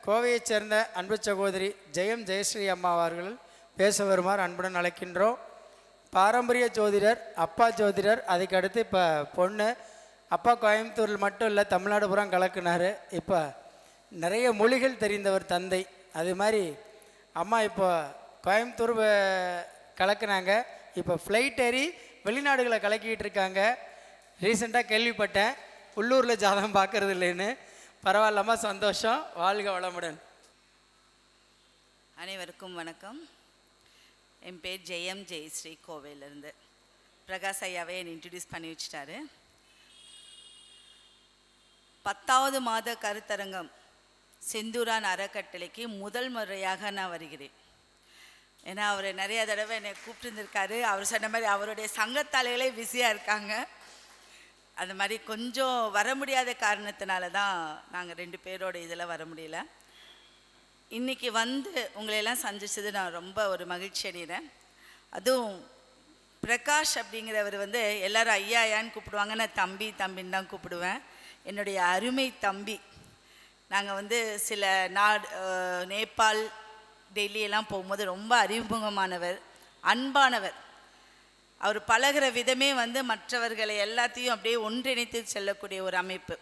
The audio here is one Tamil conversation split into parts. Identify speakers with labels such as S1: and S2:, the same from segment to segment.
S1: கோவையைச் சேர்ந்த அன்பு சகோதரி ஜெயம் ஜெயஸ்ரீ அம்மா அவர்கள் பேச வருமாறு அன்புடன் அழைக்கின்றோம். பாரம்பரிய ஜோதிடர், அப்பா ஜோதிடர், அதுக்கு அடுத்து இப்போ பொண்ணு. அப்பா கோயம்புத்தூரில் மட்டும் இல்லை, தமிழ்நாடு பூரா கலக்குனார். இப்போ நிறைய மொழிகள் தெரிந்தவர் தந்தை. அது மாதிரி அம்மா இப்போ கோயம்புத்தூர் கலக்குனாங்க. இப்போ ஃப்ளைட் ஏறி வெளிநாடுகளை கலக்கிட்டு இருக்காங்க. ரீசெண்டாக கேள்விப்பட்டேன் உள்ளூரில் ஜாதகம் பார்க்கறது இல்லைன்னு. பரவாயில்லாமா, சந்தோஷம். வாழ்க வளமுடன்.
S2: அனைவருக்கும் வணக்கம். என் பேர் ஜெயம் ஜெயஸ்ரீ, கோவையிலேருந்து. பிரகாஷ் ஐயாவே என்னை இன்ட்ரடியூஸ் பண்ணி வச்சுட்டாரு. 10வது மாத கருத்தரங்கம் செந்தூரான் அறக்கட்டளைக்கு முதல் முறையாக நான் வருகிறேன். ஏன்னா அவர் நிறைய தடவை என்னை கூப்பிட்டுருந்துருக்காரு. அவர் சொன்ன மாதிரி அவருடைய சங்கத்தாலைகளே பிஸியாக இருக்காங்க. அது மாதிரி கொஞ்சம் வர முடியாத காரணத்தினால தான் நாங்கள் 2 பேரோட இதில் வர முடியல. இன்றைக்கி வந்து உங்களையெல்லாம் சந்திச்சது நான் ரொம்ப ஒரு மகிழ்ச்சி அடைகிறேன். அதுவும் பிரகாஷ் அப்படிங்கிறவர் வந்து எல்லோரும் ஐயா ஐயான்னு கூப்பிடுவாங்க. நான் தம்பி தம்பின்னு தான் கூப்பிடுவேன். என்னுடைய அருமை தம்பி. நாங்கள் வந்து சில நேபாள், டெல்லியெல்லாம் போகும்போது ரொம்ப அறிமுகமானவர், அன்பானவர். அவர் பழகிற விதமே வந்து மற்றவர்களை எல்லாத்தையும் அப்படியே ஒன்றிணைத்து செல்லக்கூடிய ஒரு அமைப்பு.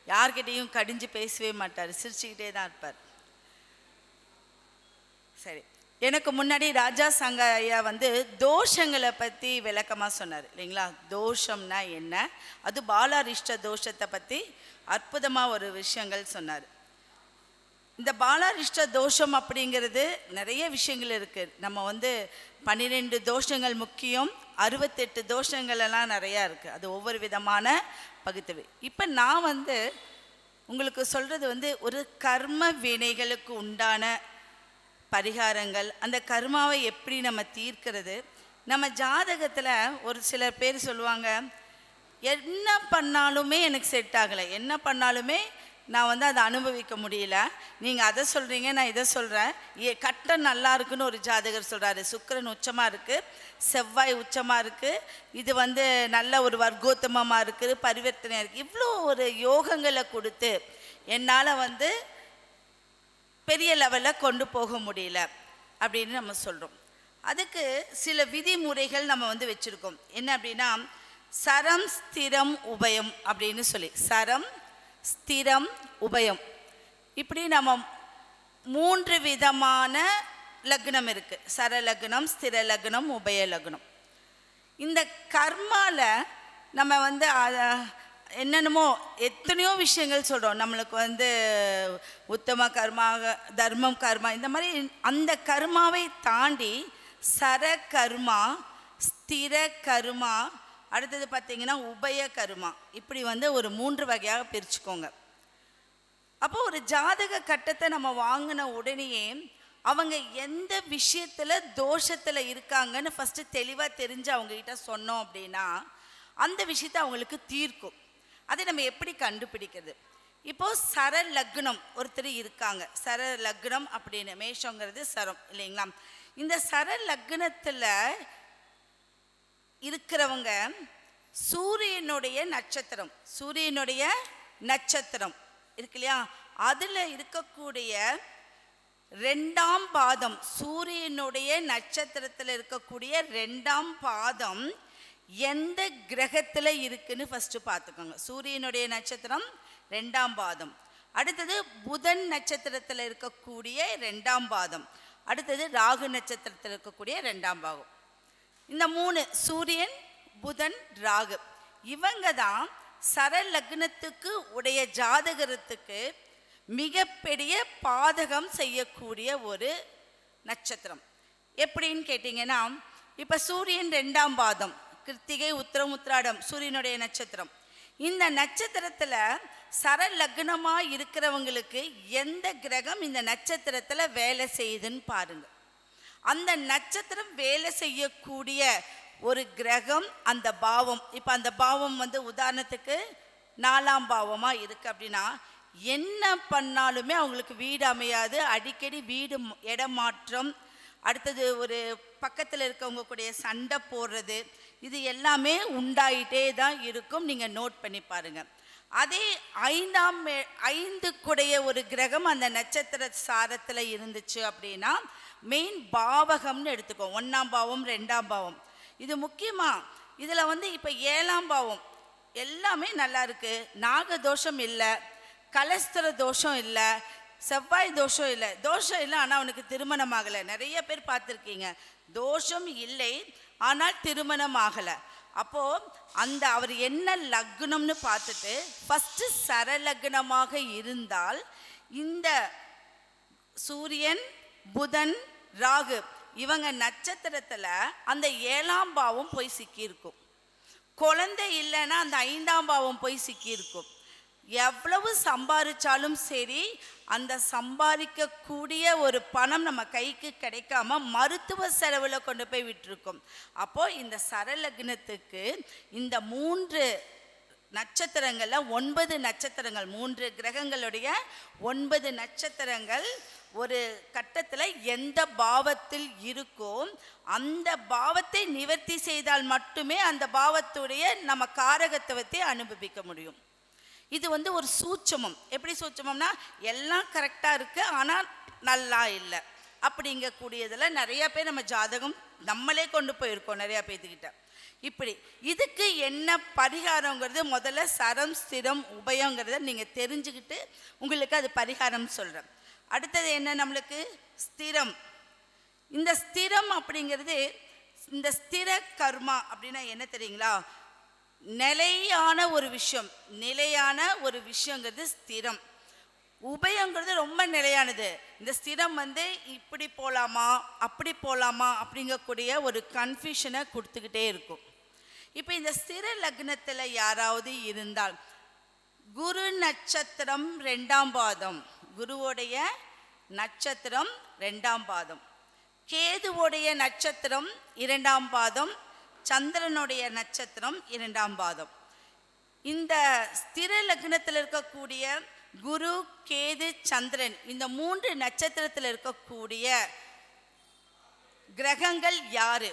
S2: யார்கிட்டையும் கடிஞ்சு பேசவே மாட்டார், சிரிச்சுக்கிட்டே தான் இருப்பார். சரி, எனக்கு முன்னாடி ராஜா சங்க ஐயா வந்து தோஷங்களை பற்றி விளக்கமாக சொன்னார் இல்லைங்களா? தோஷம்னா என்ன, அது பாலாரிஷ்ட தோஷத்தை பற்றி அற்புதமாக ஒரு விஷயங்கள் சொன்னார். இந்த பாலாரிஷ்ட தோஷம் அப்படிங்கிறது நிறைய விஷயங்கள் இருக்குது. நம்ம வந்து 12 தோஷங்கள் முக்கியம், 68 தோஷங்கள் எல்லாம் நிறையா இருக்குது. அது ஒவ்வொரு விதமான பகுத்தவை. இப்போ நான் வந்து உங்களுக்கு சொல்கிறது வந்து ஒரு கர்ம வினைகளுக்கு உண்டான பரிகாரங்கள், அந்த கர்மாவை எப்படி நம்ம தீர்க்கிறது. நம்ம ஜாதகத்தில் ஒரு சில பேர் சொல்லுவாங்க, என்ன பண்ணாலுமே எனக்கு செட் ஆகலை, என்ன பண்ணாலுமே நான் வந்து அதை அனுபவிக்க முடியல. நீங்கள் அதை சொல்கிறீங்க, நான் இதை சொல்கிறேன். கட்டம் நல்லா இருக்குன்னு ஒரு ஜாதகர் சொல்கிறாரு. சுக்கிரன் உச்சமாக இருக்குது, செவ்வாய் உச்சமாக இருக்குது, இது வந்து நல்ல ஒரு வர்க்கோத்தமமாக இருக்குது, பரிவர்த்தனையாக இருக்குது. இவ்வளோ ஒரு யோகங்களை கொடுத்து என்னால் வந்து பெரிய லெவலில் கொண்டு போக முடியல அப்படின்னு நம்ம சொல்கிறோம். அதுக்கு சில விதிமுறைகள் நம்ம வந்து வச்சுருக்கோம். என்ன அப்படின்னா, சரம் ஸ்திரம் உபயம் அப்படின்னு சொல்லி, சரம் ஸ்திரம் உபயம், இப்படி நம்ம 3 விதமான லக்னம் இருக்குது. சர லக்னம், ஸ்திர லக்னம், உபய லக்னம். இந்த கர்மாவில் நம்ம வந்து என்னென்னமோ எத்தனையோ விஷயங்கள் சொல்கிறோம். நம்மளுக்கு வந்து உத்தம கர்மா, தர்மம் கர்மா, இந்த மாதிரி அந்த கர்மாவை தாண்டி சர கர்மா, ஸ்திர கர்மா, அடுத்தது பார்த்திங்கன்னா உபய கர்மா, இப்படி வந்து ஒரு 3 வகையாக பிரிச்சுக்கோங்க. அப்போ ஒரு ஜாதக கட்டத்தை நம்ம வாங்கின உடனேயே அவங்க எந்த விஷயத்தில் தோஷத்தில் இருக்காங்கன்னு ஃபஸ்ட்டு தெளிவாக தெரிஞ்சு அவங்கக்கிட்ட சொன்னோம் அப்படின்னா அந்த விஷயத்தை அவங்களுக்கு தீர்க்கும். அதை நம்ம எப்படி கண்டுபிடிக்கிறது? இப்போது சர லக்னம் ஒருத்தர் இருக்காங்க. சர லக்னம் அப்படின்னு, மேஷங்கிறது சரம் இல்லைங்களா? இந்த சர லக்னத்தில் இருக்கிறவங்க சூரியனுடைய நட்சத்திரம், சூரியனுடைய நட்சத்திரம் இருக்கு இல்லையா, அதில் இருக்கக்கூடிய 2ஆம் பாதம், சூரியனுடைய நட்சத்திரத்தில் இருக்கக்கூடிய 2ஆம் பாதம் எந்த கிரகத்தில் இருக்குன்னு ஃபஸ்ட்டு பார்த்துக்கோங்க. சூரியனுடைய நட்சத்திரம் 2ஆம் பாதம். அடுத்தது புதன் நட்சத்திரத்தில் இருக்கக்கூடிய 2ஆம் பாதம். அடுத்தது ராகு நட்சத்திரத்தில் இருக்கக்கூடிய 2ஆம் பாகம். இந்த 3 சூரியன், புதன், ராகு, இவங்க தான் சர லக்னத்துக்கு உடைய ஜாதகத்துக்கு மிகப்பெரிய பாதகம் செய்யக்கூடிய ஒரு நட்சத்திரம். எப்படின்னு கேட்டிங்கன்னா, இப்போ சூரியன் 2ஆம் பாதம், கிருத்திகை, உத்திரம், உத்திராடம் சூரியனுடைய நட்சத்திரம். இந்த நட்சத்திரத்தில் சர லக்னமாக இருக்கிறவங்களுக்கு எந்த கிரகம் இந்த நட்சத்திரத்தில் வேலை செய்யுதுன்னு பாருங்கள். அந்த நட்சத்திரம் வேலை செய்யக்கூடிய ஒரு கிரகம், அந்த பாவம், இப்போ அந்த பாவம் வந்து உதாரணத்துக்கு 4ஆம் பாவமாக இருக்குது அப்படின்னா என்ன பண்ணாலுமே அவங்களுக்கு வீடு அமையாது. அடிக்கடி வீடு இடமாற்றம், அடுத்தது ஒரு பக்கத்தில் இருக்கவங்க கூடிய சண்டை போடுறது, இது எல்லாமே உண்டாயிட்டே தான் இருக்கும். நீங்கள் நோட் பண்ணி பாருங்கள். அதே ஐந்து குடைய ஒரு கிரகம் அந்த நட்சத்திர சாரத்தில் இருந்துச்சு அப்படின்னா மெயின் பாவகம்னு எடுத்துக்கோ. 1ஆம் பாவம் 2ஆம் பாவம் இது முக்கியமாக. இதில் வந்து இப்போ 7ஆம் பாவம் எல்லாமே நல்லா இருக்கு. நாக தோஷம் இல்லை, கலஸ்தர தோஷம் இல்லை, செவ்வாய் தோஷம் இல்லை. தோஷம் இல்லை ஆனால் அவனுக்கு திருமணம் ஆகலை. நிறைய பேர் பார்த்துருக்கீங்க, தோஷம் இல்லை ஆனால் திருமணம் ஆகலை. அப்போது அந்த அவர் என்ன லக்னம்னு பார்த்துட்டு ஃபஸ்ட்டு சரலக்னமாக இருந்தால் இந்த சூரியன் புதன் ராகு இவங்க நட்சத்திரத்தில் அந்த 7ஆம் பாவம் போய் சிக்கியிருக்கும். குழந்தை இல்லைன்னா அந்த 5ஆம் பாவம் போய் சிக்கியிருக்கும். எவ்வளவு சம்பாதிச்சாலும் சரி அந்த சம்பாதிக்கக்கூடிய ஒரு பணம் நம்ம கைக்கு கிடைக்காம மருத்துவ செலவில் கொண்டு போய் விட்டுருக்கோம். அப்போது இந்த சரலக்னத்துக்கு இந்த 3 நட்சத்திரங்களில் 9 நட்சத்திரங்கள், 3 கிரகங்களுடைய 9 நட்சத்திரங்கள் ஒரு கட்டத்தில் எந்த பாவத்தில் இருக்கோ அந்த பாவத்தை நிவர்த்தி செய்தால் மட்டுமே அந்த பாவத்துடைய நம்ம காரகத்துவத்தை அனுபவிக்க முடியும். இது வந்து ஒரு சூட்சமம். எப்படி சூட்சமம்னா எல்லாம் கரெக்டாக இருக்குது ஆனால் நல்லா இல்லை அப்படிங்கக்கூடியதில் நிறைய பேர் நம்ம ஜாதகம் நம்மளே கொண்டு போயிருக்கோம் நிறையா பேர்த்துக்கிட்ட. இப்படி இதுக்கு என்ன பரிகாரங்கிறது முதல்ல சரம் ஸ்திரம் உபயங்கிறத நீங்கள் தெரிஞ்சுக்கிட்டு உங்களுக்கு அது பரிகாரம் சொல்கிறேன். அடுத்தது என்ன, நம்மளுக்கு ஸ்திரம். இந்த ஸ்திரம் அப்படிங்கிறது, இந்த ஸ்திர கர்மா அப்படின்னா என்ன தெரியுங்களா? நிலையான ஒரு விஷயம், நிலையான ஒரு விஷயங்கிறது ஸ்திரம். உபயங்கிறது ரொம்ப நிலையானது. இந்த ஸ்திரம் வந்து இப்படி போகலாமா அப்படி போகலாமா அப்படிங்கக்கூடிய ஒரு கன்ஃபியூஷனை கொடுத்துக்கிட்டே இருக்கும். இப்போ இந்த ஸ்திர லக்னத்தில் யாராவது இருந்தால் குரு நட்சத்திரம் 2ஆம் பாதம், குருவோடைய நட்சத்திரம் 2ஆம் பாதம், கேதுவோடைய நட்சத்திரம் 2ஆம் பாதம், சந்திரனுடைய நட்சத்திரம் 2ஆம் பாதம். இந்த ஸ்திர லக்னத்தில் இருக்கக்கூடிய குரு கேது சந்திரன் இந்த 3 நட்சத்திரத்தில் இருக்கக்கூடிய கிரகங்கள் யாரு,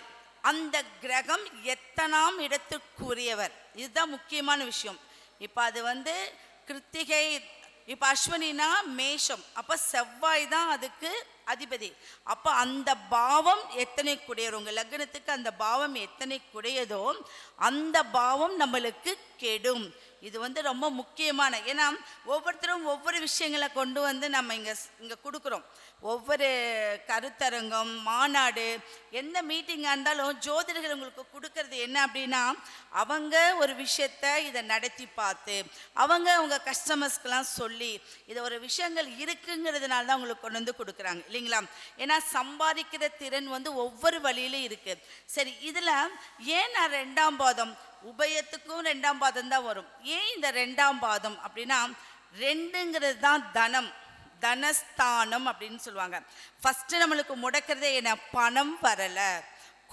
S2: அந்த கிரகம் எத்தனாம் இடத்துக்குரியவர், இதுதான் முக்கியமான விஷயம். இப்போ அது வந்து கிருத்திகை, இப்போ அஸ்வினா மேஷம், அப்போ செவ்வாய் தான் அதுக்கு அதிபதி. அப்போ அந்த பாவம் எத்தனை குடையதோ, உங்கள் லக்னத்துக்கு அந்த பாவம் எத்தனை குடையதோ அந்த பாவம் நம்மளுக்கு கெடும். இது வந்து ரொம்ப முக்கியமான, ஏன்னா ஒவ்வொருத்தரும் ஒவ்வொரு விஷயங்களை கொண்டு வந்து நம்ம இங்கே கொடுக்குறோம். ஒவ்வொரு கருத்தரங்கம், மாநாடு, எந்த மீட்டிங்காக இருந்தாலும் ஜோதிடர்கள் உங்களுக்கு கொடுக்கறது என்ன அப்படின்னா, அவங்க ஒரு விஷயத்தை இதை நடத்தி பார்த்து அவங்க கஸ்டமர்ஸ்க்கெலாம் சொல்லி இதை ஒரு விஷயங்கள் இருக்குங்கிறதுனால தான் உங்களுக்கு கொண்டு வந்து கொடுக்குறாங்க இல்லைங்களா? ஏன்னா சம்பாதிக்கிற திறன் வந்து ஒவ்வொரு வழியிலும் இருக்குது. சரி, இதில் ஏன் நான் 2ஆம் பாதம், உபயத்துக்கும் 2ஆம் பாதம் தான் வரும். ஏன் இந்த 2ஆம் பாதம் அப்படின்னா, 2ங்கிறது தான் தனம், தனஸ்தானம் அப்படின்னு சொல்லுவாங்க. ஃபஸ்ட்டு நம்மளுக்கு முடக்கிறதே என்ன, பணம் வரலை,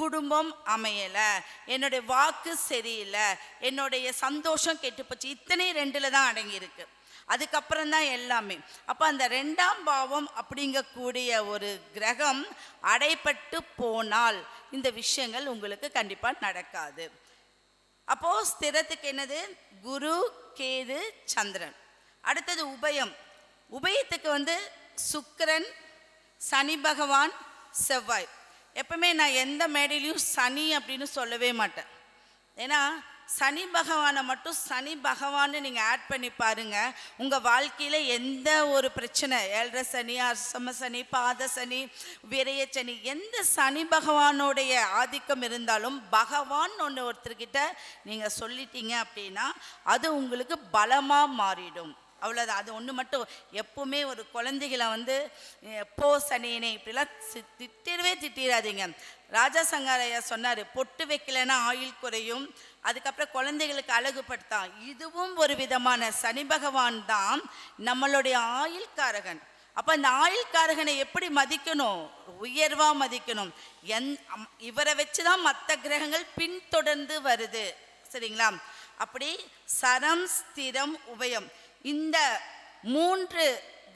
S2: குடும்பம் அமையலை, என்னுடைய வாக்கு சரியில்லை, என்னுடைய சந்தோஷம் கெட்டுப்போச்சு, இத்தனை 2ல் தான் அடங்கியிருக்கு. அதுக்கப்புறம் தான் எல்லாமே. அப்போ அந்த 2ஆம் பாவம் அப்படிங்கக்கூடிய ஒரு கிரகம் அடைப்பட்டு போனால் இந்த விஷயங்கள் உங்களுக்கு கண்டிப்பாக நடக்காது. அப்போது ஸ்திரத்துக்கு என்னது, குரு கேது சந்திரன். அடுத்தது உபயம். உபயத்துக்கு வந்து சுக்கிரன், சனி பகவான், செவ்வாய். எப்பவுமே நான் எந்த மேடையிலையும் சனி அப்படின்னு சொல்லவே மாட்டேன். ஏன்னா சனி பகவானை மட்டும் சனி பகவான்னு நீங்கள் ஆட் பண்ணி பாருங்கள், உங்கள் வாழ்க்கையில் எந்த ஒரு பிரச்சனை, 7.5 சனி, அஷ்டம சனி, பாத சனி, விரைய சனி, எந்த சனி பகவானுடைய ஆதிக்கம் இருந்தாலும் பகவான் ஒன்று ஒருத்தர்கிட்ட நீங்கள் சொல்லிட்டீங்க அப்படின்னா அது உங்களுக்கு பலமாக மாறிடும். அவ்வளோதான். அது ஒன்று மட்டும். எப்பவுமே ஒரு குழந்தைகளை வந்து போ சனியனே இப்படிலாம் திட்டிடாதீங்க. ராஜா சங்காரையா சொன்னார், பொட்டு வைக்கலைன்னா ஆயுள் குறையும், அதுக்கப்புறம் குழந்தைகளுக்கு அழகுபடுத்தான். இதுவும் ஒரு விதமான சனி பகவான் தான் நம்மளுடைய ஆயுள்காரகன். அப்போ இந்த ஆயுள்காரகனை எப்படி மதிக்கணும், உயர்வாக மதிக்கணும். இவரை வச்சு தான் மற்ற கிரகங்கள் பின்தொடர்ந்து வருது. சரிங்களா? அப்படி சரம் ஸ்திரம் உபயம் இந்த 3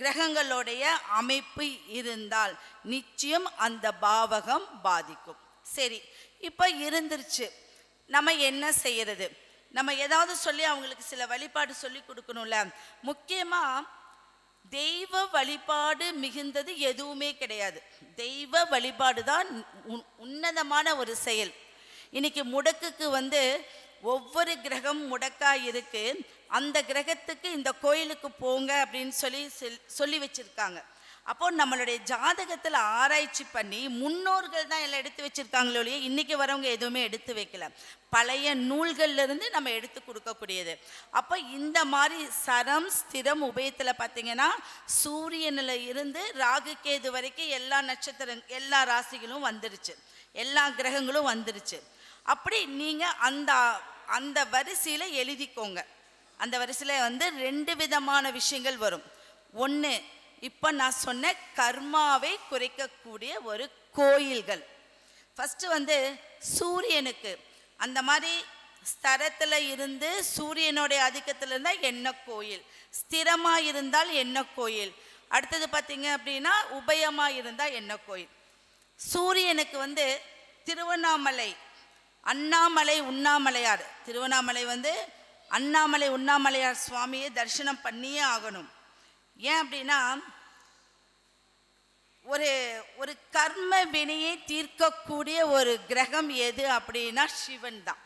S2: கிரகங்களுடைய அமைப்பு இருந்தால் நிச்சயம் அந்த பாவகம் பாதிக்கும். சரி, இப்போ இருந்துருச்சு, நம்ம என்ன செய்யறது? நம்ம ஏதாவது சொல்லி அவங்களுக்கு சில வழிபாடு சொல்லி கொடுக்கணும்ல. முக்கியமாக தெய்வ வழிபாடு மிகுந்தது எதுவுமே கிடையாது. தெய்வ வழிபாடு தான் உன்னதமான ஒரு செயல். இன்னைக்கு முடக்குக்கு ஒவ்வொரு கிரகம் முடக்கா இருக்கு. அந்த கிரகத்துக்கு இந்த கோயிலுக்கு போங்க அப்படின்னு சொல்லி வச்சிருக்காங்க. அப்போ நம்மளுடைய ஜாதகத்தில் ஆராய்ச்சி பண்ணி முன்னோர்கள் தான் எல்லாம் எடுத்து வச்சிருக்காங்களோ இல்லையே, இன்னைக்கு வரவங்க எதுவுமே எடுத்து வைக்கல. பழைய நூல்கள்ல இருந்து நம்ம எடுத்து கொடுக்கக்கூடியது. அப்போ இந்த மாதிரி சரம் ஸ்திரம் உபயத்தில் பார்த்தீங்கன்னா சூரியனில் இருந்து ராகு கேது வரைக்கும் எல்லா நட்சத்திரம் எல்லா ராசிகளும் வந்துருச்சு, எல்லா கிரகங்களும் வந்துருச்சு. அப்படி நீங்கள் அந்த வரிசையில் எழுதிக்கோங்க. அந்த வரிசையில் 2 விதமான விஷயங்கள் வரும். ஒன்று, இப்போ நான் சொன்ன கர்மாவை குறைக்கக்கூடிய ஒரு கோயில்கள். ஃபஸ்ட்டு சூரியனுக்கு அந்த மாதிரி ஸ்தரத்தில் இருந்து சூரியனுடைய ஆதிக்கத்தில் இருந்தால் என்ன கோயில், ஸ்திரமாக இருந்தால் என்ன கோயில், அடுத்தது பார்த்தீங்க அப்படின்னா உபயமாக இருந்தால் என்ன கோயில். சூரியனுக்கு திருவண்ணாமலை, அண்ணாமலை, உண்ணாமலையார். திருவண்ணாமலை அண்ணாமலை உண்ணாமலையார் சுவாமியை தரிசனம் பண்ணியே ஆகணும். ஏன் அப்படின்னா ஒரு கர்ம வினையை தீர்க்கக்கூடிய ஒரு கிரகம் எது அப்படின்னா சிவன் தான்.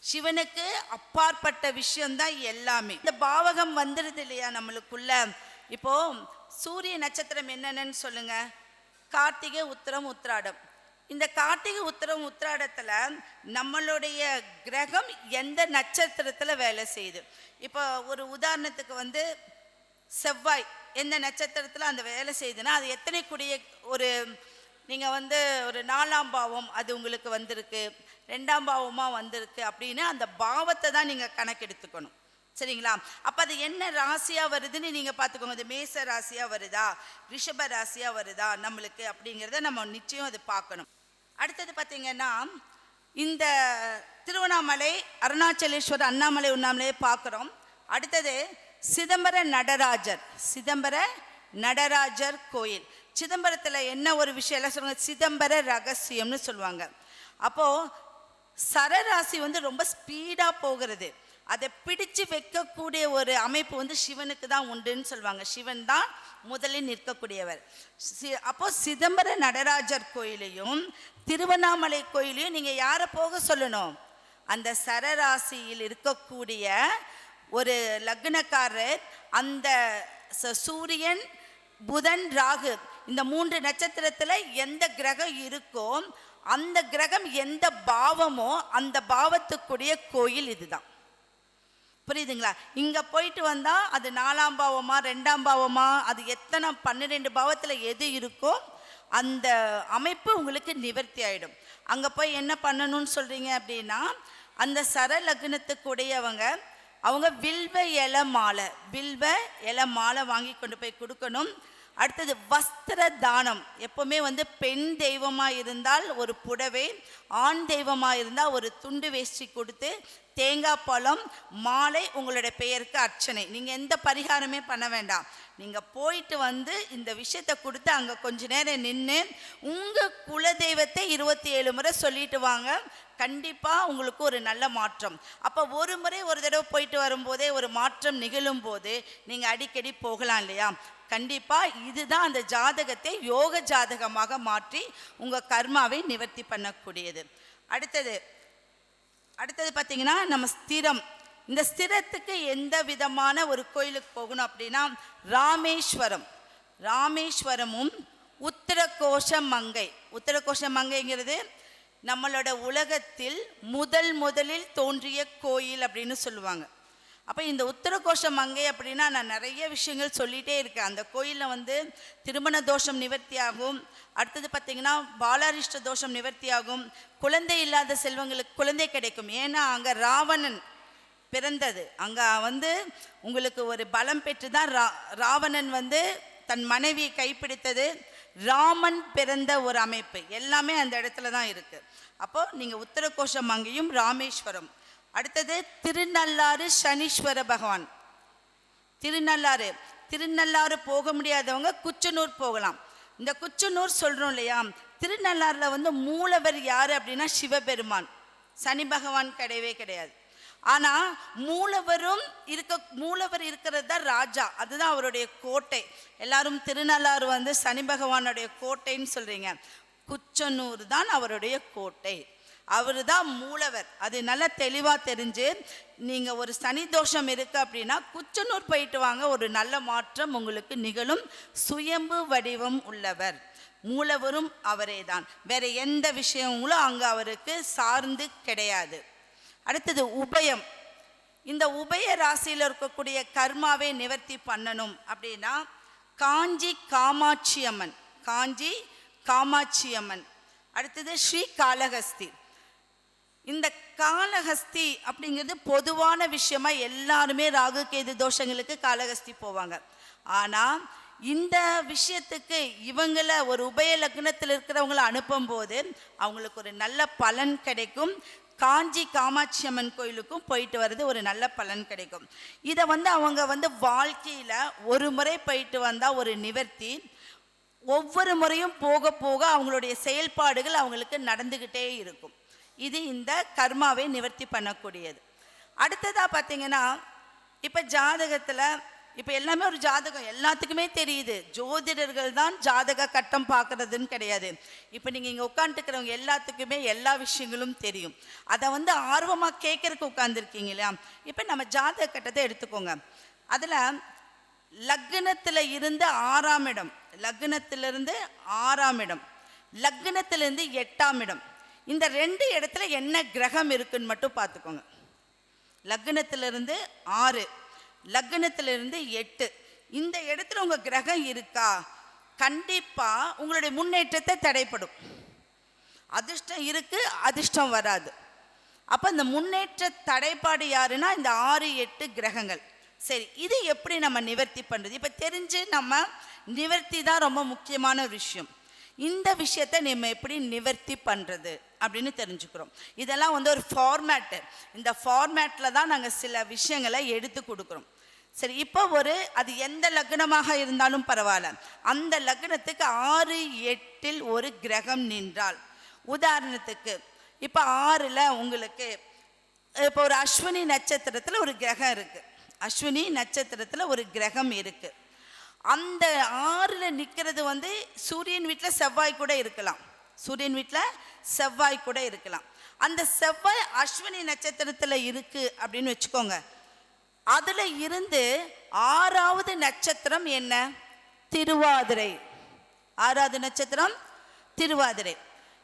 S2: சிவனுக்கு அப்பாற்பட்ட விஷயம்தான் எல்லாமே. இந்த பாவகம் வந்துடுது இல்லையா நம்மளுக்குள்ள. இப்போ சூரிய நட்சத்திரம் என்னென்னு சொல்லுங்க. கார்த்திகை, உத்திரம், உத்திராடம். இந்த கார்த்திகை, உத்திரம், உத்திராடத்தில் நம்மளுடைய கிரகம் எந்த நட்சத்திரத்தில் வேலை செய்யுது. இப்போ ஒரு உதாரணத்துக்கு செவ்வாய் எந்த நட்சத்திரத்தில் அந்த வேலை செய்யுதுன்னா அது எத்தனை கூடிய ஒரு நீங்கள் ஒரு 4ஆம் பாவம் அது உங்களுக்கு வந்திருக்கு, 2ஆம் பாவமாக வந்திருக்கு அப்படின்னு அந்த பாவத்தை தான் நீங்கள் கணக்கெடுத்துக்கணும். சரிங்களா? அப்போ அது என்ன ராசியாக வருதுன்னு நீங்கள் பார்த்துக்கோங்க. அது மேச ராசியாக வருதா, ரிஷப ராசியாக வருதா நம்மளுக்கு அப்படிங்கிறத நம்ம நிச்சயம் அது பார்க்கணும். அடுத்தது பார்த்தீங்கன்னா இந்த திருவண்ணாமலை, அருணாச்சலேஸ்வரர், அண்ணாமலை, உண்ணாமலையை பார்க்குறோம். அடுத்தது சிதம்பர நடராஜர் கோயில். சிதம்பரத்தில் என்ன ஒரு விஷயம் எல்லாம் சொல்லுவாங்க, சிதம்பர ரகசியம்னு சொல்லுவாங்க. அப்போது சரராசி ரொம்ப ஸ்பீடாக போகிறது. அதை பிடிச்சு வைக்கக்கூடிய ஒரு அமைப்பு சிவனுக்கு தான் உண்டுன்னு சொல்லுவாங்க. சிவன் தான் முதலில் நிற்கக்கூடியவர். அப்போ சிதம்பர நடராஜர் கோயிலையும் திருவண்ணாமலை கோயிலையும் நீங்கள் யாரை போக சொல்லணும்? அந்த சரராசியில் இருக்கக்கூடிய ஒரு லக்னக்காரர், அந்த சூரியன், புதன், ராகு இந்த 3 நட்சத்திரத்தில் எந்த கிரகம் இருக்கோ அந்த கிரகம் எந்த பாவமோ அந்த பாவத்துக்குரிய கோயில் இதுதான். புரியுதுங்களா? இங்கே போயிட்டு வந்தால் அது 4ஆம் பாவமா 2ஆம் பாவமா அது எத்தனை 12 பாவத்தில் எது இருக்கோ அந்த அமைப்பு உங்களுக்கு நிவர்த்தி ஆகிடும். அங்கே போய் என்ன பண்ணணும்னு சொல்கிறீங்க அப்படின்னா அந்த சர லக்னத்துக்குடையவங்க அவங்க வில்வ இலை மாலை வாங்கி கொண்டு போய் கொடுக்கணும். அடுத்தது வஸ்திர தானம். எப்போவுமே பெண் தெய்வமாக இருந்தால் ஒரு புடவை, ஆண் தெய்வமாக இருந்தால் ஒரு துண்டு வேஷ்டி கொடுத்து தேங்காய் பழம் மாலை உங்களுடைய பெயருக்கு அர்ச்சனை. நீங்கள் எந்த பரிகாரமே பண்ண வேண்டாம். நீங்கள் போயிட்டு இந்த விஷயத்தை கொடுத்து அங்கே கொஞ்ச நேரம் நின்று உங்கள் குலதெய்வத்தை 27 முறை சொல்லிட்டு வாங்க. கண்டிப்பாக உங்களுக்கு ஒரு நல்ல மாற்றம். அப்போ ஒரு முறை ஒரு தடவை போயிட்டு வரும்போதே ஒரு மாற்றம் நிகழும் போது நீங்கள் அடிக்கடி போகலாம் இல்லையா? கண்டிப்பாக இதுதான் அந்த ஜாதகத்தை யோக ஜாதகமாக மாற்றி உங்கள் கர்மாவை நிவர்த்தி பண்ணக்கூடியது. அடுத்தது பார்த்தீங்கன்னா நம்ம ஸ்திரம். இந்த ஸ்திரத்துக்கு எந்த விதமான ஒரு கோயிலுக்கு போகணும் அப்படின்னா ராமேஸ்வரமும் உத்தரகோஷ மங்கைங்கிறது நம்மளோட உலகத்தில் முதலில் தோன்றிய கோயில் அப்படின்னு சொல்லுவாங்க. அப்போ இந்த உத்தரகோஷ மங்கை அப்படின்னா நான் நிறைய விஷயங்கள் சொல்லிகிட்டே இருக்கேன். அந்த கோயிலில் திருமண தோஷம் நிவர்த்தியாகும். அடுத்தது பார்த்திங்கன்னா பாலாரிஷ்ட தோஷம் நிவர்த்தியாகும். குழந்தை இல்லாத செல்வங்களுக்கு குழந்தை கிடைக்கும். ஏன்னா அங்கே ராவணன் பிறந்தது. அங்கே உங்களுக்கு ஒரு பலம் பெற்று தான் ராவணன் தன் மனைவியை கைப்பிடித்தது. ராமன் பிறந்த ஒரு அமைப்பு எல்லாமே அந்த இடத்துல தான் இருக்குது. அப்போது நீங்கள் உத்தரகோஷ மங்கையும் ராமேஸ்வரம். அடுத்தது திருநள்ளாறு சனீஸ்வர பகவான். திருநள்ளாறு போக முடியாதவங்க குச்சனூர் போகலாம். இந்த குச்சனூர் சொல்கிறோம் இல்லையா, திருநள்ளாறில் மூலவர் யார் அப்படின்னா சிவபெருமான். சனி பகவான் கிடையவே கிடையாது. ஆனால் மூலவர் இருக்கிறது தான் ராஜா, அதுதான் அவருடைய கோட்டை. எல்லாரும் திருநள்ளாறு வந்து சனி பகவானுடைய கோட்டைன்னு சொல்கிறீங்க. குச்சனூர் தான் அவருடைய கோட்டை, அவர் தான் மூலவர். அது நல்லா தெளிவாக தெரிஞ்சு நீங்கள் ஒரு சனி தோஷம் இருக்குது அப்படின்னா குச்சனூர் போயிட்டு வாங்க, ஒரு நல்ல மாற்றம் உங்களுக்கு நிகழும். சுயம்பு வடிவம் உள்ளவர், மூலவரும் அவரே தான், வேற எந்த விஷயங்களும் அங்கே அவருக்கு சார்ந்து கிடையாது. அடுத்தது உபயம். இந்த உபய ராசியில் இருக்கக்கூடிய கர்மாவை நிவர்த்தி பண்ணணும் அப்படின்னா காஞ்சி காமாட்சி அம்மன், காஞ்சி காமாட்சி அம்மன். அடுத்தது ஸ்ரீ காளஹஸ்தி. இந்த காளஹஸ்தி அப்படிங்கிறது பொதுவான விஷயமா எல்லாருமே ராகு கேது தோஷங்களுக்கு காளஹஸ்தி போவாங்க. ஆனால் இந்த விஷயத்துக்கு இவங்களை ஒரு உபய லக்னத்தில் இருக்கிறவங்களை அனுப்பும்போது அவங்களுக்கு ஒரு நல்ல பலன் கிடைக்கும். காஞ்சி காமாட்சி அம்மன் கோயிலுக்கும் போயிட்டு வர்றது ஒரு நல்ல பலன் கிடைக்கும். இதை வந்து அவங்க வாழ்க்கையில் ஒரு முறை போயிட்டு வந்தால் ஒரு நிவர்த்தி, ஒவ்வொரு முறையும் போக போக அவங்களுடைய செயல்பாடுகள் அவங்களுக்கு நடந்துக்கிட்டே இருக்கும். இது இந்த கர்மாவை நிவர்த்தி பண்ணக்கூடியது. அடுத்ததாக பார்த்தீங்கன்னா இப்போ ஜாதகத்தில் இப்போ எல்லாமே ஒரு ஜாதகம் எல்லாத்துக்குமே தெரியுது, ஜோதிடர்கள் தான் ஜாதக கட்டம் பார்க்குறதுன்னு கிடையாது. இப்போ நீங்கள் இங்கே உட்காந்துருக்கிறவங்க எல்லாத்துக்குமே எல்லா விஷயங்களும் தெரியும். அதை ஆர்வமாக கேட்கறதுக்கு உட்காந்துருக்கீங்க இல்லையா? இப்போ நம்ம ஜாதக கட்டத்தை எடுத்துக்கோங்க. அதில் லக்னத்தில் இருந்து 6ஆம் இடம், லக்னத்திலிருந்து 6ஆம் இடம், லக்னத்திலிருந்து 8ஆம் இடம், இந்த 2 இடத்துல என்ன கிரகம் இருக்குன்னு மட்டும் பார்த்துக்கோங்க. லக்னத்திலிருந்து 6, லக்னத்திலிருந்து 8, இந்த இடத்துல உங்கள் கிரகம் இருக்கா, கண்டிப்பாக உங்களுடைய முன்னேற்றத்தை தடைப்படும். அதிர்ஷ்டம் இருக்கு, அதிர்ஷ்டம் வராது. அப்போ இந்த முன்னேற்ற தடைப்பாடு யாருன்னா இந்த 6, 8 கிரகங்கள். சரி, இது எப்படி நம்ம நிவர்த்தி பண்ணுறது? இப்போ தெரிஞ்சு நம்ம நிவர்த்தி தான் ரொம்ப முக்கியமான விஷயம். இந்த விஷயத்தை நம்ம எப்படி நிவர்த்தி பண்ணுறது அப்படின்னு தெரிஞ்சுக்கிறோம். இதெல்லாம் ஒரு ஃபார்மேட்டு. இந்த ஃபார்மேட்டில் தான் நாங்கள் சில விஷயங்களை எடுத்து கொடுக்குறோம். சரி, இப்போ அது எந்த லக்னமாக இருந்தாலும் பரவாயில்ல, அந்த லக்னத்துக்கு 6, 8இல் ஒரு கிரகம் நின்றால், உதாரணத்துக்கு இப்போ 6ல் உங்களுக்கு இப்போ ஒரு அஸ்வினி நட்சத்திரத்தில் ஒரு கிரகம் இருக்குது, அஸ்வினி நட்சத்திரத்தில் ஒரு கிரகம் இருக்குது. அந்த 6ல் நிற்கிறது சூரியன் வீட்டில் செவ்வாய் கூட இருக்கலாம், சூரியன் வீட்டில் செவ்வாய் கூட இருக்கலாம். அந்த செவ்வாய் அஸ்வினி நட்சத்திரத்தில் இருக்குது அப்படின்னு வச்சுக்கோங்க. அதில் இருந்து 6ஆவது நட்சத்திரம் என்ன? திருவாதிரை. 6ஆவது நட்சத்திரம் திருவாதிரை.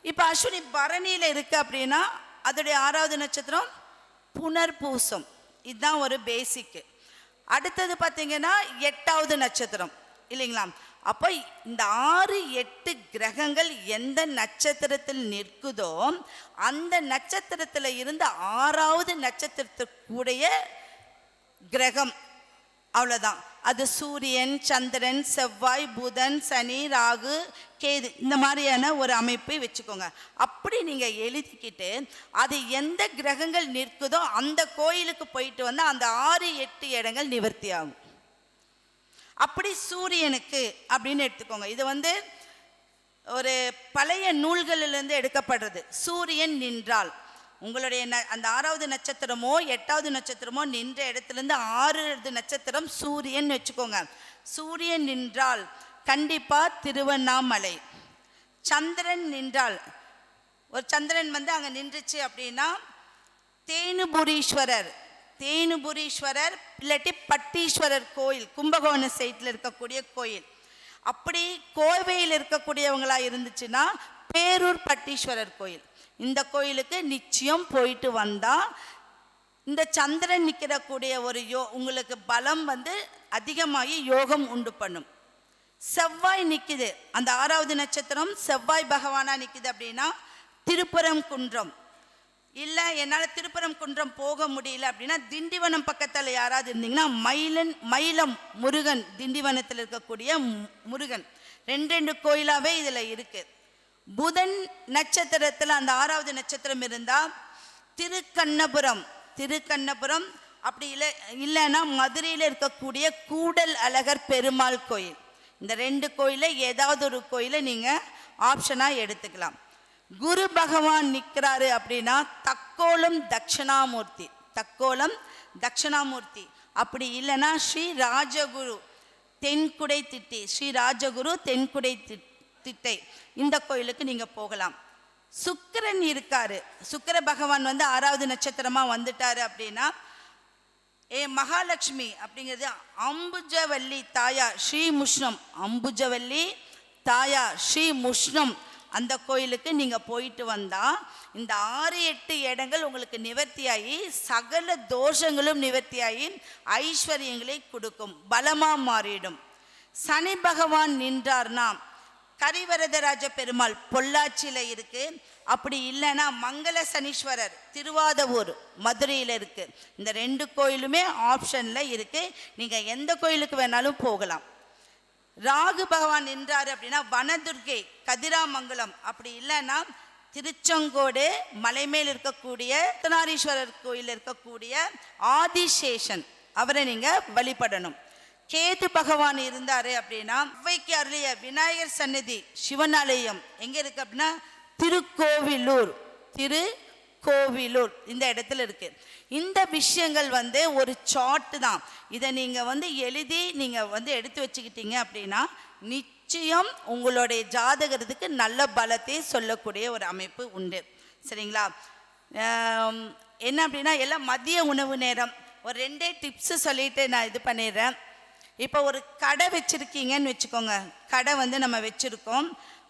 S2: இப்போ அஸ்வினி பரணியில் இருக்கு அப்படின்னா அதோடைய 6ஆவது நட்சத்திரம் புனர்பூசம். இதுதான் ஒரு பேசிக்கு. அடுத்தது பார்த்தீங்கன்னா 8ஆவது நட்சத்திரம் இல்லைங்களா? அப்போ இந்த 6, 8 கிரகங்கள் எந்த நட்சத்திரத்தில் நிற்குதோ அந்த நட்சத்திரத்தில் இருந்து 6ஆவது நட்சத்திரத்துக்குடைய கிரகம், அவ்வளோதான். அது சூரியன், சந்திரன், செவ்வாய், புதன், சனி, ராகு, கேது, இந்த மாதிரியான ஒரு அமைப்பை வச்சுக்கோங்க. அப்படி நீங்கள் எழுதிக்கிட்டு அது எந்த கிரகங்கள் நிற்குதோ அந்த கோயிலுக்கு போயிட்டு வந்தால் அந்த 6, 8 இடங்கள் நிவர்த்தி ஆகும். அப்படி சூரியனுக்கு அப்படின்னு எடுத்துக்கோங்க. இது ஒரு பழைய நூல்களிலிருந்து எடுக்கப்படுறது. சூரியன் நின்றால் உங்களுடைய அந்த 6ஆவது நட்சத்திரமோ 8ஆவது நட்சத்திரமோ நின்ற இடத்துலேருந்து 6வது நட்சத்திரம் சூரியன் வச்சுக்கோங்க. சூரியன் நின்றால் கண்டிப்பாக திருவண்ணாமலை. சந்திரன் நின்றால், ஒரு சந்திரன் அங்கே நின்றுச்சு அப்படின்னா தேனுபுரீஸ்வரர், தேனுபுரீஸ்வரர் இல்லாட்டி பட்டீஸ்வரர் கோயில், கும்பகோணம் சைட்டில் இருக்கக்கூடிய கோயில். அப்படி கோவையில் இருக்கக்கூடியவங்களா இருந்துச்சுன்னா பேரூர் பட்டீஸ்வரர் கோயில். இந்த கோயிலுக்கு நிச்சயம் போயிட்டு வந்தால் இந்த சந்திரன் நிற்கிறக்கூடிய ஒரு உங்களுக்கு பலம் அதிகமாகி யோகம் உண்டு பண்ணும். செவ்வாய் நிற்குது, அந்த 6ஆவது நட்சத்திரம் செவ்வாய் பகவானா நிற்குது அப்படின்னா திருப்பரங்குன்றம். இல்லை என்னால் திருப்பரங்குன்றம் போக முடியல அப்படின்னா திண்டிவனம் பக்கத்தில் யாராவது இருந்தீங்கன்னா மயிலம் முருகன், திண்டிவனத்தில் இருக்கக்கூடிய முருகன், 2 கோயிலாகவே இதில் இருக்குது. புதன் நட்சத்திரத்தில் அந்த 6ஆவது நட்சத்திரம் இருந்தால் திருக்கண்ணபுரம், திருக்கண்ணபுரம் அப்படி இல்லைன்னா மதுரையில் இருக்கக்கூடிய கூடல் அழகர் பெருமாள் கோயில். இந்த 2 கோயிலை ஏதாவது ஒரு கோயிலை நீங்கள் ஆப்ஷனாக எடுத்துக்கலாம். குரு பகவான் நிற்கிறாரு அப்படின்னா தக்கோலம் தட்சிணாமூர்த்தி, தக்கோலம் தட்சிணாமூர்த்தி, அப்படி இல்லைன்னா ஸ்ரீ ராஜகுரு தென்குடை திட்டை, ஸ்ரீ ராஜகுரு தென்குடை திட்டை, இந்த கோயிலுக்கு நீங்கள் போகலாம். சுக்கிரன் இருக்காரு, சுக்கிர பகவான் வந்து 6வது நட்சத்திரமாக வந்துட்டாரு அப்படின்னா மகாலட்சுமி அப்படிங்கிறது அம்புஜவல்லி தாயார் ஸ்ரீ முஷ்ணம், அம்புஜவல்லி தாயார் ஸ்ரீ முஷ்ணம், அந்த கோயிலுக்கு நீங்கள் போயிட்டு வந்தால் இந்த 6-8 இடங்கள் உங்களுக்கு நிவர்த்தியாகி சகல தோஷங்களும் நிவர்த்தியாகி ஐஸ்வர்யங்களை கொடுக்கும், பலமாக மாறிடும். சனி பகவான் நின்றார்னா கரிவரதராஜ பெருமாள் பொள்ளாச்சியில் இருக்குது, அப்படி இல்லைன்னா மங்கள சனீஸ்வரர் திருவாதவூர் மதுரையில் இருக்குது. இந்த 2 கோயிலுமே ஆப்ஷனில் இருக்குது, நீங்கள் எந்த கோயிலுக்கு வேணாலும் போகலாம். ராகு பகவான் நின்றார் அப்படின்னா வனதுர்கை கதிராமங்கலம், அப்படி இல்லைன்னா திருச்செங்கோடு மலைமேல் இருக்கக்கூடிய அர்த்தநாரீஸ்வரர் கோயில் இருக்கக்கூடிய ஆதிசேஷன், அவரை நீங்கள் வழிபடணும். கேது பகவான் இருந்தார் அப்படின்னா அவ்வைக்கு அருளிய விநாயகர் சன்னதி சிவனாலயம் எங்கே இருக்குது அப்படின்னா திருக்கோவிலூர், திருக்கோவிலூர் இந்த இடத்துல இருக்குது. இந்த விஷயங்கள் வந்து ஒரு சார்ட்டு தான், இதை நீங்கள் வந்து எழுதி நீங்கள் வந்து எடுத்து வச்சுக்கிட்டீங்க அப்படின்னா நிச்சயம் உங்களுடைய ஜாதகத்துக்கு நல்ல பலத்தை சொல்லக்கூடிய ஒரு அமைப்பு உண்டு. சரிங்களா? என்ன அப்படின்னா எல்லாம் மதிய உணவு நேரம் ஒரு 2 டிப்ஸு சொல்லிட்டு நான் இது பண்ணிடுறேன். இப்போ ஒரு கடை வச்சுருக்கீங்கன்னு வச்சுக்கோங்க, கடை வந்து நம்ம வச்சுருக்கோம்,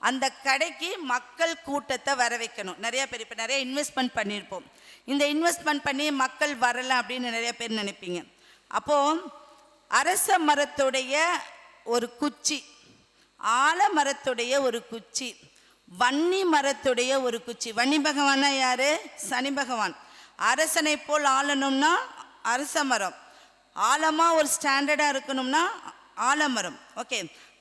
S2: அந்த கடைக்கு மக்கள் கூட்டத்தை வர வைக்கணும். நிறைய பேர் இப்போ நிறைய இன்வெஸ்ட்மெண்ட் பண்ணியிருப்போம், இந்த இன்வெஸ்ட்மெண்ட் பண்ணி மக்கள் வரலை அப்படின்னு நிறைய பேர் நினைப்பீங்க. அப்போது அரச மரத்துடைய ஒரு குச்சி, ஆலமரத்துடைய ஒரு குச்சி, வன்னி மரத்துடைய ஒரு குச்சி. வன்னி பகவானா யார்? சனி பகவான். அரசனை போல் ஆளணும்னா அரச மரம், ஆழமாக ஒரு ஸ்டாண்டர்டாக இருக்கணும்னா ஆலமரம். ஓகே,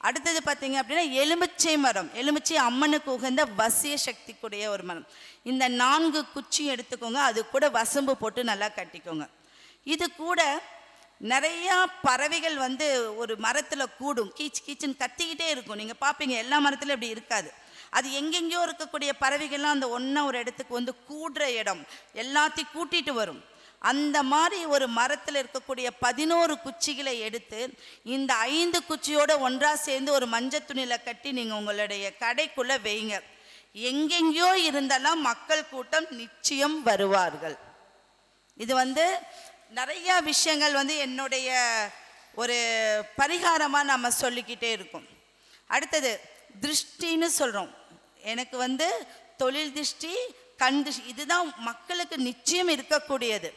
S2: அடுத்தது பார்த்தீங்க அப்படின்னா எலுமிச்சை மரம். எலுமிச்சை அம்மனுக்கு உகந்த வசிய சக்திக்குடைய ஒரு மரம். இந்த 4 குச்சியும் எடுத்துக்கோங்க, அது கூட வசம்பு போட்டு நல்லா கட்டிக்கோங்க. இது கூட நிறையா பறவைகள் வந்து ஒரு மரத்தில் கூடும், கீச்சு கீச்சுன்னு கத்திக்கிட்டே இருக்கும். நீங்கள் பார்ப்பீங்க, எல்லா மரத்துலையும் இப்படி இருக்காது. அது எங்கெங்கேயோ இருக்கக்கூடிய பறவைகள்லாம் அந்த ஒன்றா ஒரு இடத்துக்கு வந்து கூடுற இடம், எல்லாத்தையும் கூட்டிகிட்டு வரும். அந்த மாதிரி ஒரு மரத்தில் இருக்கக்கூடிய 11 குச்சிகளை எடுத்து இந்த 5 குச்சியோடு ஒன்றாக சேர்ந்து ஒரு மஞ்சள் துணியில் கட்டி நீங்கள் உங்களுடைய கடைக்குள்ளே வைங்க. எங்கெங்கேயோ இருந்தாலும் மக்கள் கூட்டம் நிச்சயம் வருவார்கள். இது வந்து நிறையா விஷயங்கள் வந்து என்னுடைய ஒரு பரிகாரமாக நம்ம சொல்லிக்கிட்டே இருக்கோம். அடுத்தது திருஷ்டின்னு சொல்கிறோம். எனக்கு வந்து தொழில் திருஷ்டி, கண் திருஷ்டி, இதுதான் மக்களுக்கு நிச்சயம் இருக்கக்கூடியது.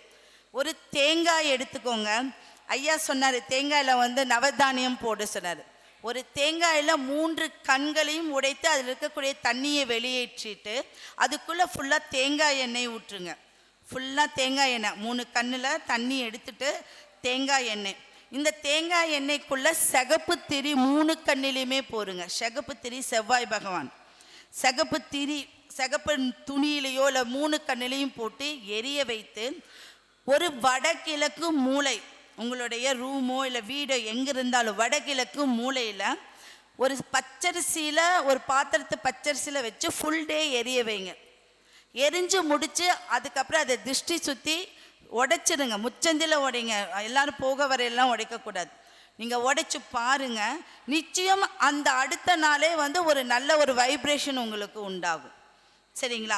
S2: ஒரு தேங்காய் எடுத்துக்கோங்க, ஐயா சொன்னார் தேங்காயில் வந்து நவதானியம் போட சொன்னார். ஒரு தேங்காயில் 3 கண்களையும் உடைத்து அதில் இருக்கக்கூடிய தண்ணியை வெளியேற்றிட்டு அதுக்குள்ளே ஃபுல்லாக தேங்காய் எண்ணெய் ஊற்றுங்க. ஃபுல்லாக தேங்காய் எண்ணெய் 3 கண்ணில் தண்ணி எடுத்துட்டு தேங்காய் எண்ணெய், இந்த தேங்காய் எண்ணெய்க்குள்ளே சிகப்பு திரி 3 கண்ணிலையுமே போடுங்க. சிகப்பு திரி செவ்வாய் பகவான், சிகப்பு திரி சிகப்பு துணியிலையோ இல்லை 3 கண்ணிலையும் போட்டு எரிய வைத்து ஒரு வடகிழக்கு மூலை, உங்களுடைய ரூமோ இல்லை வீடோ எங்கே இருந்தாலும் வடகிழக்கு மூலையில் ஒரு பச்சரிசியில் ஒரு பாத்திரத்தை பச்சரிசியில் வச்சு ஃபுல் டே எரிய வைங்க. எரிஞ்சு முடித்து அதுக்கப்புறம் அதை திருஷ்டி சுற்றி உடைச்சிடுங்க. முச்சந்தில் உடைங்க, எல்லோரும் போக வரையெல்லாம் உடைக்கக்கூடாது. நீங்கள் உடைச்சி பாருங்கள், நிச்சயம் அந்த அடுத்த நாளே வந்து ஒரு நல்ல ஒரு வைப்ரேஷன் உங்களுக்கு உண்டாகும். சரிங்களா?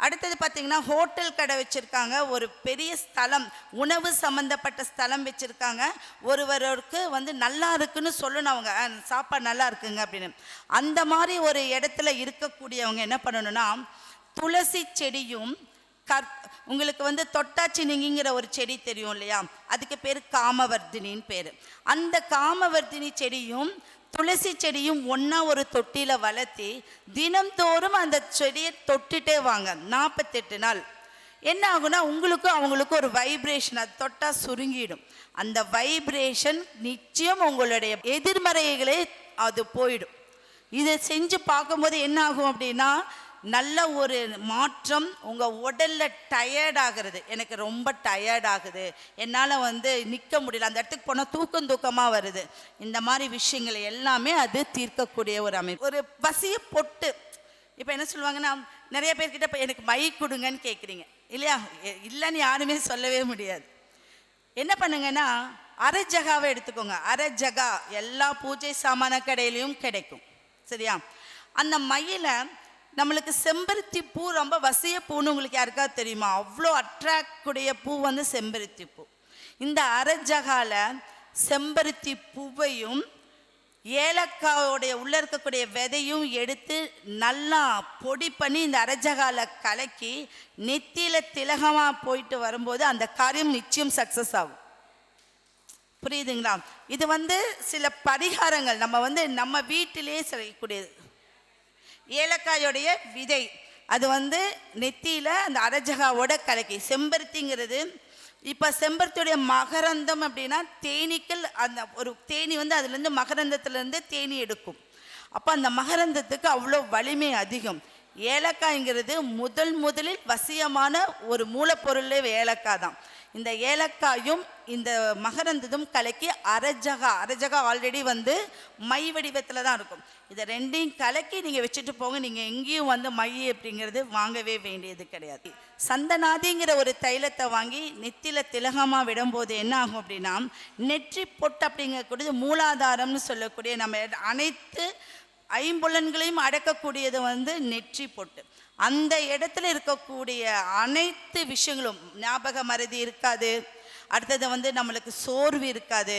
S2: அடுத்தது பார்த்தீங்கன்னா ஹோட்டல் கடை வச்சுருக்காங்க, ஒரு பெரிய ஸ்தலம், உணவு சம்மந்தப்பட்ட ஸ்தலம் வச்சுருக்காங்க. ஒருவருக்கு வந்து நல்லா இருக்குன்னு சொல்லணும், அவங்க சாப்பாடு நல்லா இருக்குங்க அப்படின்னு. அந்த மாதிரி ஒரு இடத்துல இருக்கக்கூடியவங்க என்ன பண்ணணும்னா துளசி செடியும் உங்களுக்கு வந்து தொட்டாச்சினிங்கிற ஒரு செடி தெரியும் இல்லையா, அதுக்கு பேர் காமவர்தினின்னு பேர். அந்த காமவர்தினி செடியும் துளசி செடியும் ஒன்றா ஒரு தொட்டியில் வளர்த்தி தினம்தோறும் அந்த செடியை தொட்டுட்டே வாங்க 48 நாள். என்ன ஆகுனா உங்களுக்கும் அவங்களுக்கும் ஒரு வைப்ரேஷன், அது தொட்டால் சுருங்கிடும். அந்த வைப்ரேஷன் நிச்சயம் உங்களுடைய எதிர்மறைகளை அது போயிடும். இதை செஞ்சு பார்க்கும்போது என்ன ஆகும் அப்படின்னா நல்ல ஒரு மாற்றம். உங்கள் உடலில் டயர்டாகிறது, எனக்கு ரொம்ப டயர்டாகுது, என்னால் வந்து நிற்க முடியல, அந்த இடத்துக்கு போனால் தூக்கமாக வருது, இந்த மாதிரி விஷயங்கள் எல்லாமே அது தீர்க்கக்கூடிய ஒரு அமைப்பு. ஒரு வசிய பொட்டு, இப்போ என்ன சொல்லுவாங்கன்னா, நிறைய பேர்கிட்ட இப்போ எனக்கு மை கொடுங்கன்னு கேட்குறீங்க இல்லையா? இல்லைன்னு யாருமே சொல்லவே முடியாது. என்ன பண்ணுங்கன்னா, அரை ஜகாவை எடுத்துக்கோங்க. அரை ஜகா எல்லா பூஜை சாமான கடையிலையும் கிடைக்கும், சரியா? அந்த மையில் நம்மளுக்கு செம்பருத்தி பூ ரொம்ப வசிய பூன்னு உங்களுக்கு யாருக்காவது தெரியுமா? அவ்வளோ அட்ராக்ட் உடைய பூ வந்து செம்பருத்தி பூ. இந்த அரை ஜகால செம்பருத்தி பூவையும் ஏலக்காயோடைய உள்ள இருக்கக்கூடிய விதையும் எடுத்து நல்லா பொடி பண்ணி இந்த அரைஜகால கலக்கி நெத்தியில திலகமாக போயிட்டு வரும்போது அந்த காரியம் நிச்சயம் சக்ஸஸ் ஆகும். புரியுதுங்களா? இது வந்து சில பரிகாரங்கள் நம்ம வீட்டிலே செய்யக்கூடியது. ஏலக்காயோடைய விதை அது வந்து நெத்தியில அந்த அரைஜகாவோட கலக்கி, செம்பருத்திங்கிறது இப்போ செம்பருத்தியுடைய மகரந்தம் அப்படின்னா தேனீக்கள், அந்த ஒரு தேனி வந்து அதுலேருந்து மகரந்தத்துலேருந்து தேனி எடுக்கும். அப்போ அந்த மகரந்தத்துக்கு அவ்வளோ வலிமை அதிகம். ஏலக்காய்ங்கிறது முதலில் வசியமான ஒரு மூலப்பொருளே ஏலக்காய் தான். இந்த ஏலக்காயும் இந்த மகரந்ததும் கலக்கி அரைஜகா ஆல்ரெடி வந்து மை வடிவத்தில் தான் இருக்கும். இதை ரெண்டையும் கலக்கி நீங்கள் வச்சுட்டு போங்க. நீங்கள் எங்கேயும் வந்து மை அப்படிங்கிறது வாங்கவே வேண்டியது கிடையாது. சந்தனாதிங்கிற ஒரு தைலத்தை வாங்கி நெத்தியில் திலகமாக விடும்போது என்ன ஆகும் அப்படின்னா, நெற்றி பொட்டு அப்படிங்கக்கூடியது மூலாதாரம்னு சொல்லக்கூடிய நம்ம அனைத்து ஐம்புலன்களையும் அடக்கக்கூடியது வந்து நெற்றி பொட்டு. அந்த இடத்துல இருக்கக்கூடிய அனைத்து விஷயங்களும் ஞாபக மறதி இருக்காது. அடுத்தது வந்து நம்மளுக்கு சோர்வு இருக்காது.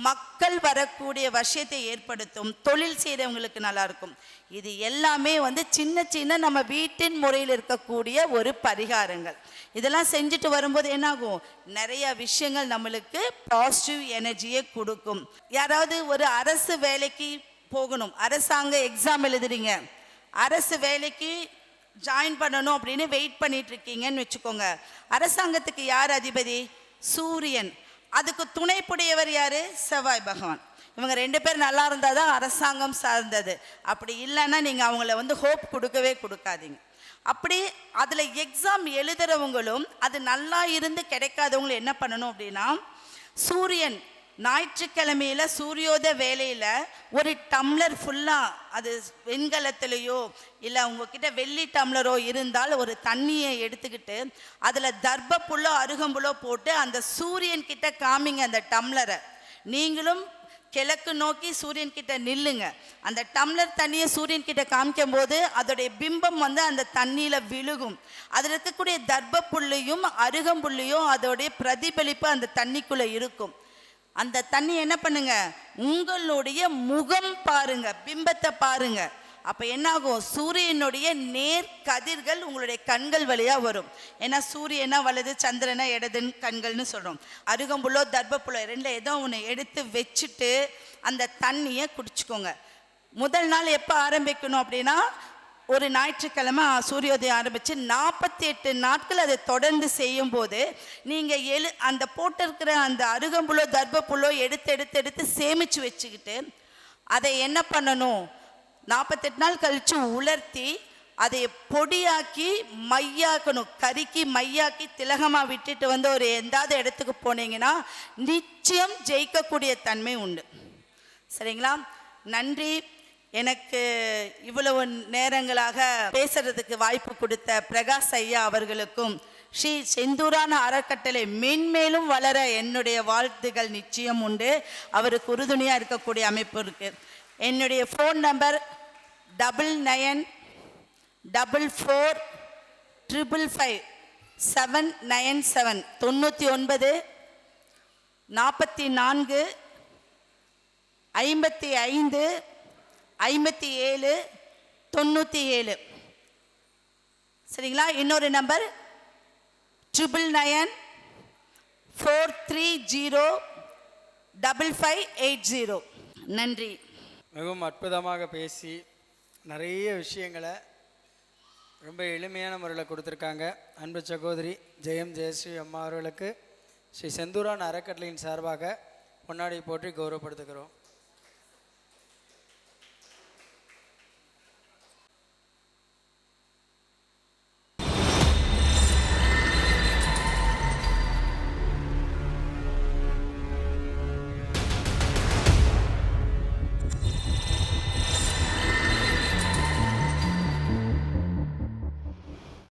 S2: மக்கள் வரக்கூடிய விஷயத்தை ஏற்படுத்தும். தொழில் செய்கிறவங்களுக்கு நல்லா இருக்கும். இது எல்லாமே வந்து சின்ன நம்ம வீட்டின் முறையில் இருக்கக்கூடிய ஒரு பரிகாரங்கள். இதெல்லாம் செஞ்சுட்டு வரும்போது என்னாகும், நிறைய விஷயங்கள் நம்மளுக்கு பாசிட்டிவ் எனர்ஜியை கொடுக்கும். யாராவது ஒரு அரசு வேலைக்கு போகணும், அரசாங்க எக்ஸாம் எழுதுறீங்க, அரசு வேலைக்கு ஜாயின் பண்ணணும் அப்படின்னு வெயிட் பண்ணிட்டு இருக்கீங்கன்னு வச்சுக்கோங்க. அரசாங்கத்துக்கு யார் அதிபதி? சூரியன். அதுக்கு துணைப்புடையவர் யாரு? செவ்வாய் பகவான். இவங்க 2 பேர் நல்லா இருந்தால் தான் அரசாங்கம் சார்ந்தது. அப்படி இல்லைன்னா நீங்கள் அவங்கள வந்து ஹோப் கொடுக்கவே கொடுக்காதீங்க. அப்படி அதில் எக்ஸாம் எழுதுறவங்களும் அது நல்லா இருந்து கிடைக்காதவங்களும் என்ன பண்ணணும் அப்படின்னா, சூரியன் ஞாயிற்றுக்கிழமையில சூரியோதய வேலையில் ஒரு டம்ளர் ஃபுல்லாக, அது வெண்கலத்திலையோ இல்லை உங்ககிட்ட வெள்ளி டம்ளரோ இருந்தால் ஒரு தண்ணியை எடுத்துக்கிட்டு அதில் தர்ப்பப்புல்லோ அருகம்புல்லோ போட்டு அந்த சூரியன் கிட்ட காமிங்க. அந்த டம்ளரை நீங்களும் கிழக்கு நோக்கி சூரியன் கிட்ட நில்லுங்க. அந்த டம்ளர் தண்ணியை சூரியன் கிட்ட காமிக்கும் போது அதோடைய பிம்பம் வந்து அந்த தண்ணியில் விழுகும். அதில் இருக்கக்கூடிய தர்ப்பப்புள்ளையும் அருகம்புள்ளையும் அதோடைய பிரதிபலிப்பு அந்த தண்ணிக்குள்ளே இருக்கும். அந்த தண்ணி என்ன பண்ணுங்க, உங்களுடைய முகம் பாருங்க, பிம்பத்தை பாருங்க. அப்போ என்னாகும், சூரியனுடைய நேர் கதிர்கள் உங்களுடைய கண்கள் வழியாக வரும். ஏன்னா சூரியனா வலது, சந்திரனா இடதுன்னு கண்கள்னு சொல்கிறோம். அருகம்புல்லோ தர்ப்பப்புல்லோ ரெண்டில் ஏதோ ஒன்று எடுத்து வச்சுட்டு அந்த தண்ணியை குடிச்சுக்கோங்க. முதல் நாள் எப்போ ஆரம்பிக்கணும் அப்படின்னா, ஒரு ஞாயிற்றுக்கிழமை சூரியோதயம் ஆரம்பித்து 48 நாட்கள் அதை தொடர்ந்து செய்யும்போது நீங்கள் அந்த போட்டிருக்கிற அந்த அருகம்புல்லோ தர்ப்பப்புல்லோ எடுத்து சேமித்து வச்சுக்கிட்டு அதை என்ன பண்ணணும், 48 நாள் கழித்து உலர்த்தி அதை பொடியாக்கி மையாக்கணும். கறிக்கு மையாக்கி திலகமாக விட்டுட்டு வந்து ஒரு எந்தாவது இடத்துக்கு போனீங்கன்னா நிச்சயம் ஜெயிக்கக்கூடிய தன்மை உண்டு. சரிங்களா? நன்றி. எனக்கு இவ்வளவு நேரங்களாக பேசுறதுக்கு வாய்ப்பு கொடுத்த பிரகாஷ் ஐயா அவர்களுக்கும் ஸ்ரீ செந்தூரான அறக்கட்டளை மென்மேலும் வளர என்னுடைய வாழ்த்துகள் நிச்சயம் உண்டு. அவருக்கு உறுதுணையாக இருக்கக்கூடிய அமைப்பு இருக்கு. என்னுடைய ஃபோன் நம்பர் 9944555797 99 44 55 57 97. சரிங்களா? இன்னொரு நம்பர் 9994305580. நன்றி.
S1: மிகவும் அற்புதமாக பேசி நிறைய விஷயங்களை ரொம்ப எளிமையான முறையில் கொடுத்துருக்காங்க. அன்பு சகோதரி ஜெயஸ்ரீ அம்மா அவர்களுக்கு ஸ்ரீ செந்தூரான் அறக்கட்டளையின் சார்பாக பொன்னாடை போற்றி கௌரவப்படுத்துகிறோம்.